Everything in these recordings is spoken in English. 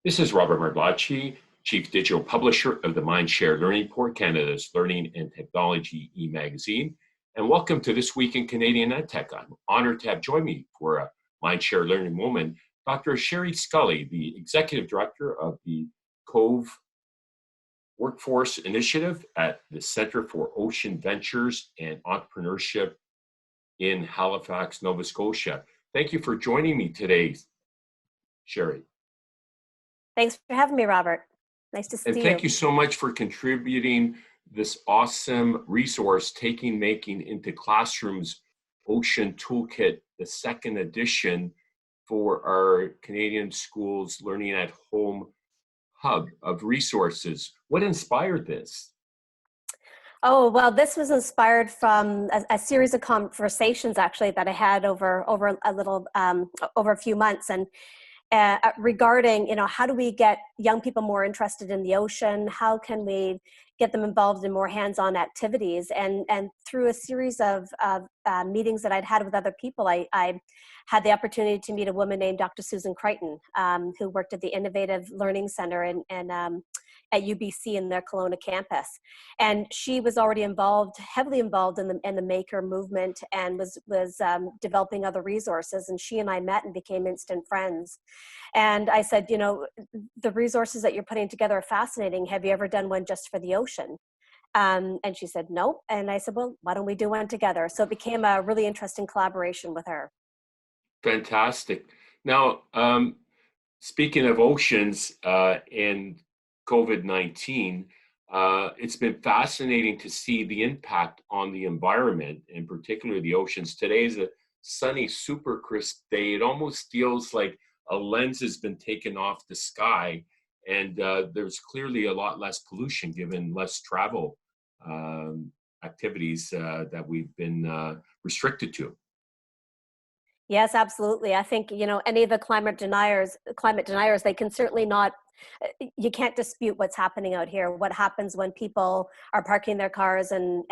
This is Robert Martellacci, Chief Digital Publisher of the MindShare Learning Report, Canada's Learning and Technology e-magazine. And welcome to This Week in Canadian EdTech. I'm honored to have joined me for a MindShare Learning Moment, Dr. Sherry Scully, the Executive Director of the Cove Workforce Initiative at the Centre for Ocean Ventures and Entrepreneurship in Halifax, Nova Scotia. Thank you for joining me today, Sherry. Thanks for having me, Robert. Nice to see you. And thank you so much for contributing this awesome resource, Making into Classrooms, Ocean Toolkit, the second edition for our Canadian Schools Learning at Home hub of resources. What inspired this? Oh, well, this was inspired from a series of conversations actually that I had over a few months, and regarding, how do we get young people more interested in the ocean? How can we get them involved in more hands-on activities? And through a series of meetings that I'd had with other people, I had the opportunity to meet a woman named Dr. Susan Crichton, who worked at the Innovative Learning Center at UBC in their Kelowna campus. And she was already heavily involved in the maker movement, and was developing other resources. And she and I met and became instant friends. And I said, the resources that you're putting together are fascinating. Have you ever done one just for the ocean? And she said, no. And I said, well, why don't we do one together? So it became a really interesting collaboration with her. Fantastic. Now, speaking of oceans and COVID-19, it's been fascinating to see the impact on the environment, and particularly the oceans. Today is a sunny, super crisp day. It almost feels like a lens has been taken off the sky, and there's clearly a lot less pollution given less travel activities that we've been restricted to. Yes, absolutely. I think, any of the climate deniers, they can certainly not, you can't dispute what's happening out here. What happens when people are parking their cars and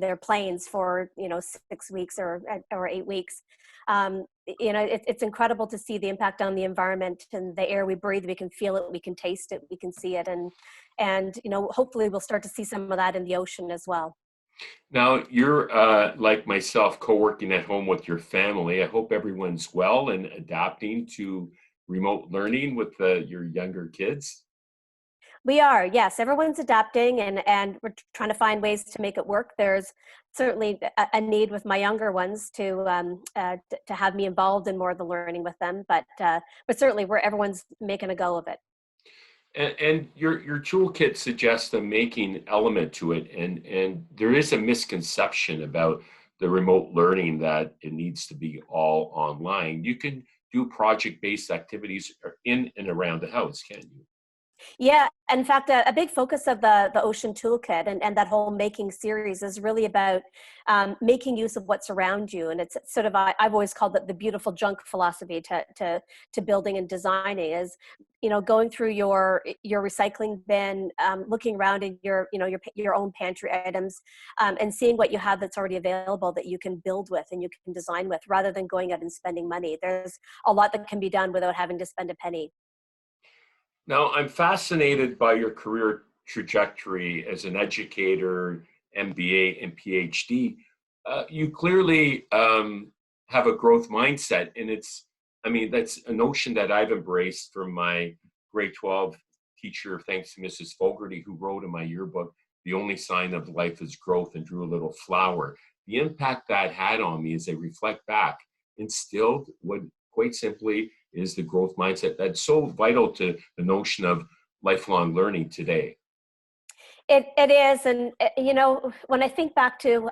their planes for, 6 weeks or 8 weeks. It's incredible to see the impact on the environment and the air we breathe. We can feel it, we can taste it, we can see it. And hopefully we'll start to see some of that in the ocean as well. Now, you're like myself, co-working at home with your family. I hope everyone's well and adapting to remote learning with your younger kids. We are, yes. Everyone's adapting, and we're trying to find ways to make it work. There's certainly a need with my younger ones to have me involved in more of the learning with them, but certainly everyone's making a go of it. And your toolkit suggests a making element to it, and there is a misconception about the remote learning that it needs to be all online. You can do project-based activities in and around the house, can't you? Yeah, in fact, a big focus of the Ocean Toolkit and that whole making series is really about making use of what's around you. And it's sort of, I've always called it the beautiful junk philosophy to building and designing, is, going through your recycling bin, looking around in your own pantry items, and seeing what you have that's already available that you can build with and you can design with, rather than going out and spending money. There's a lot that can be done without having to spend a penny. Now, I'm fascinated by your career trajectory as an educator, MBA and PhD. You clearly have a growth mindset, and that's a notion that I've embraced from my grade 12 teacher, thanks to Mrs. Fogarty, who wrote in my yearbook, "The only sign of life is growth," and drew a little flower. The impact that had on me, as I reflect back, instilled what, quite simply, is the growth mindset that's so vital to the notion of lifelong learning today. It is. And, when I think back to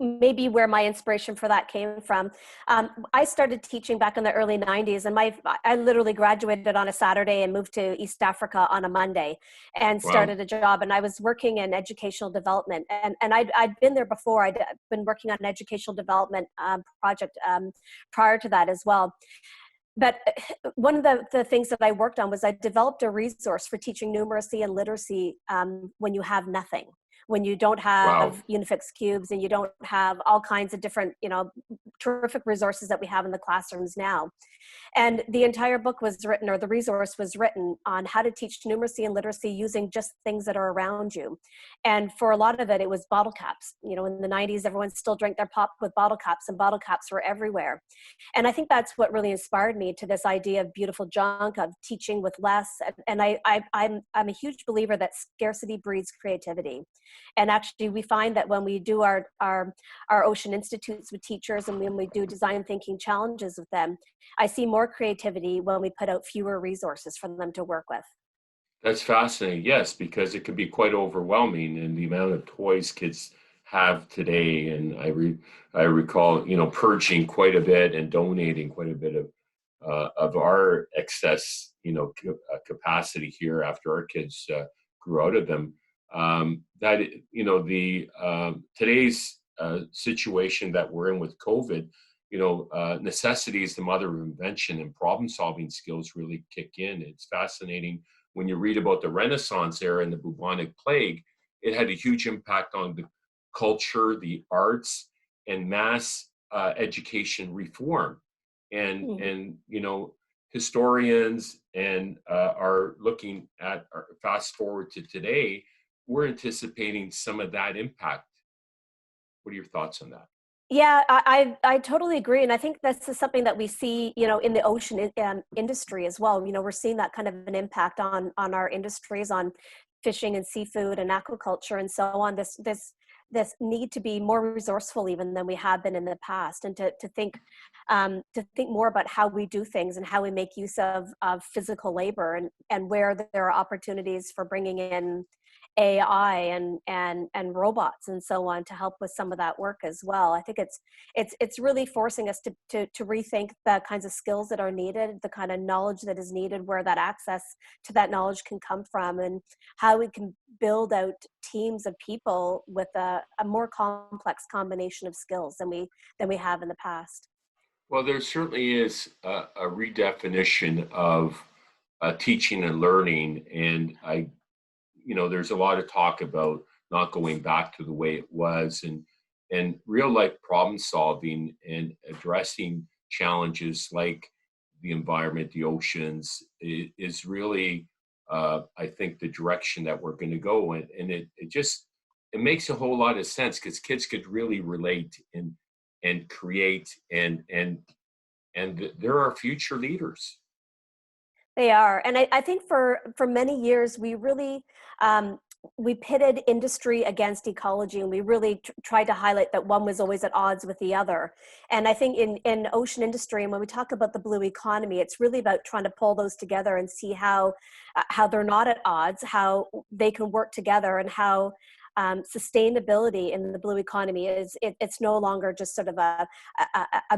maybe where my inspiration for that came from, I started teaching back in the early 90s, and I literally graduated on a Saturday and moved to East Africa on a Monday and started a job. And I was working in educational development, and I'd been there before. I'd been working on an educational development project prior to that as well. But one of the things that I worked on was I developed a resource for teaching numeracy and literacy when you have nothing. when you don't Wow. have Unifix cubes and you don't have all kinds of different, terrific resources that we have in the classrooms now. And the entire book was written, or the resource was written, on how to teach numeracy and literacy using just things that are around you. And for a lot of it, it was bottle caps. In the 90s, everyone still drank their pop with bottle caps, and bottle caps were everywhere. And I think that's what really inspired me to this idea of beautiful junk, of teaching with less. And I'm a huge believer that scarcity breeds creativity. And actually, we find that when we do our Ocean Institutes with teachers, and when we do design thinking challenges with them, I see more creativity when we put out fewer resources for them to work with. That's fascinating. Yes, because it can be quite overwhelming, and the amount of toys kids have today. And I recall, purging quite a bit and donating quite a bit of our excess, capacity here after our kids grew out of them. That the today's situation that we're in with COVID, necessity is the mother of invention, and problem-solving skills really kick in. It's fascinating when you read about the Renaissance era and the bubonic plague. It had a huge impact on the culture, the arts, and mass education reform. And historians and are looking at fast forward to today. We're anticipating some of that impact. What are your thoughts on that? Yeah, I totally agree, and I think this is something that we see, in the ocean industry as well. We're seeing that kind of an impact on our industries, on fishing and seafood and aquaculture and so on. This need to be more resourceful even than we have been in the past, and to think more about how we do things and how we make use of physical labor, and where there are opportunities for bringing in AI and robots and so on to help with some of that work as well. I think it's really forcing us to rethink the kinds of skills that are needed, the kind of knowledge that is needed, where that access to that knowledge can come from, and how we can build out teams of people with a more complex combination of skills than we have in the past. Well, there certainly is a redefinition of teaching and learning, and there's a lot of talk about not going back to the way it was, and real life problem solving and addressing challenges like the environment, the oceans, is really, I think, the direction that we're going to go in. And it makes a whole lot of sense, because kids could really relate and create, and there are future leaders. They are, and I think for many years we really we pitted industry against ecology, and we really tried to highlight that one was always at odds with the other. And I think in ocean industry, and when we talk about the blue economy, it's really about trying to pull those together and see how they're not at odds, how they can work together, and how sustainability in the blue economy it's no longer just sort of a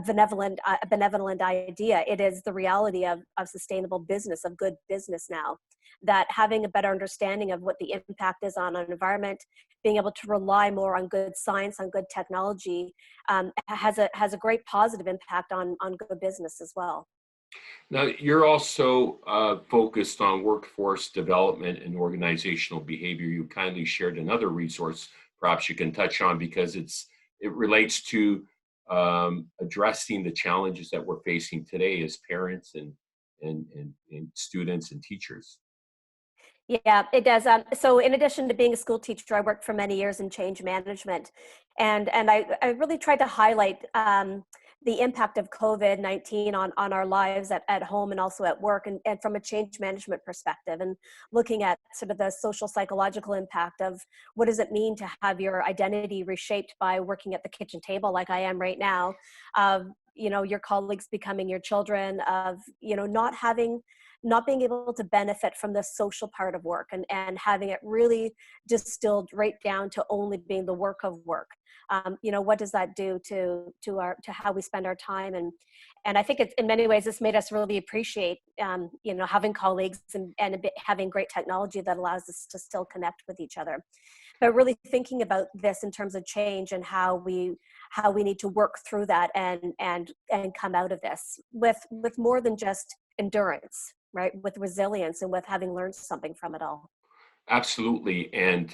benevolent idea. It is the reality of sustainable business, of good business now. That having a better understanding of what the impact is on an environment, being able to rely more on good science, on good technology, has a great positive impact on good business as well. Now, you're also focused on workforce development and organizational behavior. You kindly shared another resource, perhaps you can touch on, because it relates to addressing the challenges that we're facing today as parents and students and teachers. Yeah, it does. So in addition to being a school teacher, I worked for many years in change management. And I really tried to highlight the impact of COVID-19 on our lives at home and also at work, and from a change management perspective, and looking at sort of the social psychological impact of what does it mean to have your identity reshaped by working at the kitchen table like I am right now, of your colleagues becoming your children, of not being able to benefit from the social part of work, and having it really distilled right down to only being the work of work. What does that do to how we spend our time? And I think it's, in many ways, this made us really appreciate, having colleagues and having great technology that allows us to still connect with each other. But really thinking about this in terms of change, and how we need to work through that and come out of this with more than just endurance, right? With resilience, and with having learned something from it all. Absolutely. And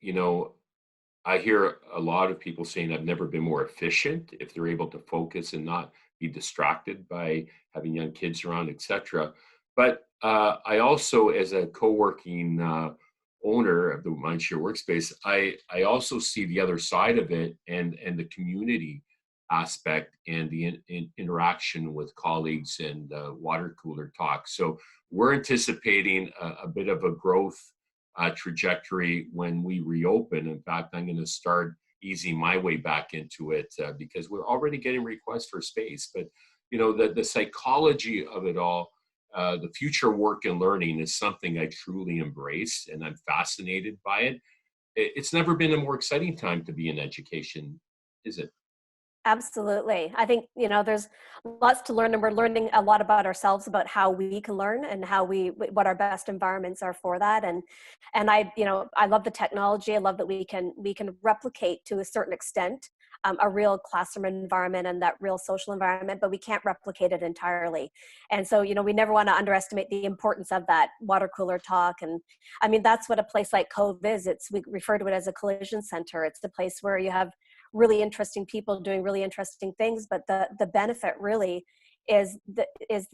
you know, I hear a lot of people saying I've never been more efficient if they're able to focus and not be distracted by having young kids around, etc. But I also, as a co-working owner of the MindShare workspace, I also see the other side of it and the community aspect and the interaction with colleagues and water cooler talk. So we're anticipating a bit of a growth trajectory when we reopen. In fact, I'm going to start easing my way back into it because we're already getting requests for space. But you know, the psychology of it all, the future work and learning is something I truly embrace, and I'm fascinated by it. It's never been a more exciting time to be in education, is it? Absolutely. I think, there's lots to learn, and we're learning a lot about ourselves, about how we can learn and what our best environments are for that. And I love the technology. I love that we can replicate to a certain extent a real classroom environment and that real social environment, but we can't replicate it entirely. And so, we never want to underestimate the importance of that water cooler talk. And I mean, that's what a place like Cove is. We refer to it as a collision center. It's the place where you have really interesting people doing really interesting things, but the benefit really is the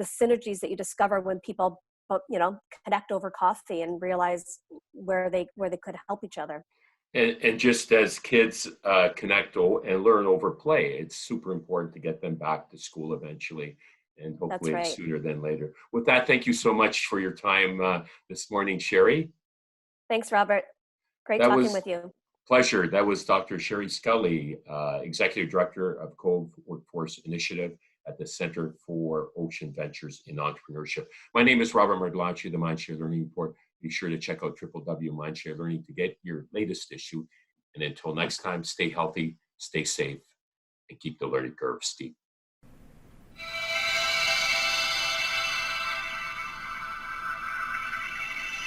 synergies that you discover when people connect over coffee and realize where they could help each other. And just as kids connect and learn over play, it's super important to get them back to school eventually, and hopefully That's right. sooner than later. With that, thank you so much for your time this morning, Sherry. Thanks, Robert. Great That talking was with you. pleasure. That was Dr. Sherry Scully, Executive Director of Cove Workforce Initiative at the Center for Ocean Ventures in Entrepreneurship. My name is Robert Martellacci, the MindShare Learning Report. Be sure to check out www.mindshare learning to get your latest issue. And until next time, stay healthy, stay safe, and keep the learning curve steep.